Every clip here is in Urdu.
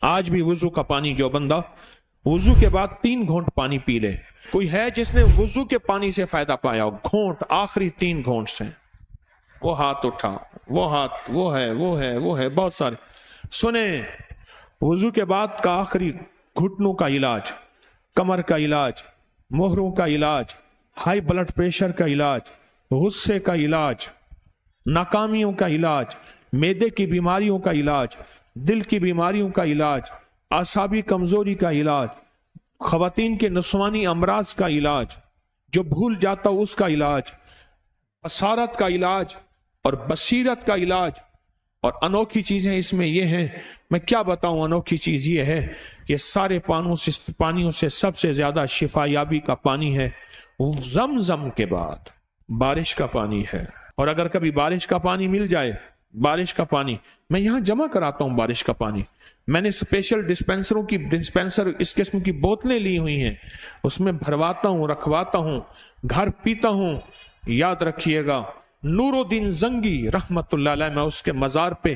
آج بھی وضو کا پانی جو بندہ وضو کے بعد 3 گھونٹ پانی پی لے، کوئی ہے جس نے وضو کے پانی سے فائدہ پایا؟ گھونٹ، آخری 3 گھونٹ سے وہ ہاتھ اٹھا، وہ ہاتھ، وہ ہے بہت سارے۔ سنیں، وضو کے بعد کا آخری گھٹنوں کا علاج، کمر کا علاج، مہروں کا علاج، ہائی بلڈ پریشر کا علاج، غصے کا علاج، ناکامیوں کا علاج، معدے کی بیماریوں کا علاج، دل کی بیماریوں کا علاج، اعصابی کمزوری کا علاج، خواتین کے نسوانی امراض کا علاج، جو بھول جاتا اس کا علاج، بصارت کا علاج اور بصیرت کا علاج۔ اور انوکھی چیزیں اس میں یہ ہیں، میں کیا بتاؤں، انوکھی چیز یہ ہے، یہ سارے پانیوں سے سب سے زیادہ شفا یابی کا پانی ہے زمزم کے بعد بارش کا پانی ہے۔ اور اگر کبھی بارش کا پانی مل جائے، بارش کا پانی میں یہاں جمع کراتا ہوں، بارش کا پانی میں نے اسپیشل ڈسپینسر اس قسم کی بوتلیں لی ہوئی ہیں، اس میں بھرواتا ہوں، رکھواتا ہوں، گھر پیتا ہوں۔ یاد رکھیے گا، نور الدین زنگی رحمت اللہ علیہ، میں اس کے مزار پہ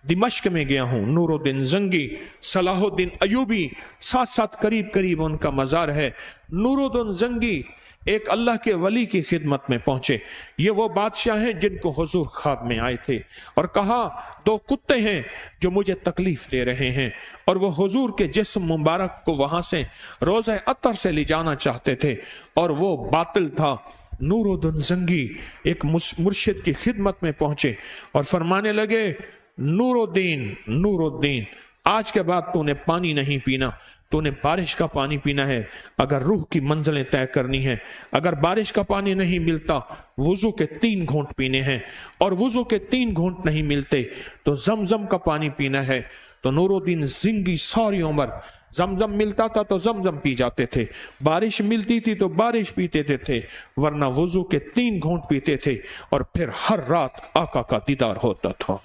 دمشق میں گیا ہوں، نور الدین زنگی، صلاح الدین ایوبی، ساتھ قریب ان کا مزار ہے۔ نور الدین زنگی ایک اللہ کے ولی کی خدمت میں پہنچے، یہ وہ بادشاہ ہیں جن کو حضور خواب میں آئے تھے اور کہا 2 کتے ہیں جو مجھے تکلیف دے رہے ہیں، اور وہ حضور کے جسم مبارک کو وہاں سے روضہ عطر سے لے جانا چاہتے تھے، اور وہ باطل تھا۔ نور الدین زنگی ایک مرشد کی خدمت میں پہنچے اور فرمانے لگے، نور الدین، آج کے بعد تو نے پانی نہیں پینا، تو نے بارش کا پانی پینا ہے۔ اگر روح کی منزلیں طے کرنی ہے، اگر بارش کا پانی نہیں ملتا، وضو کے 3 گھونٹ پینے ہیں، اور وضو کے 3 گھونٹ نہیں ملتے تو زمزم کا پانی پینا ہے۔ تو نور الدین زنگی ساری عمر زمزم ملتا تھا تو زمزم پی جاتے تھے، بارش ملتی تھی تو بارش پیتے تھے، ورنہ وضو کے 3 گھونٹ پیتے تھے، اور پھر ہر رات آقا کا دیدار ہوتا تھا۔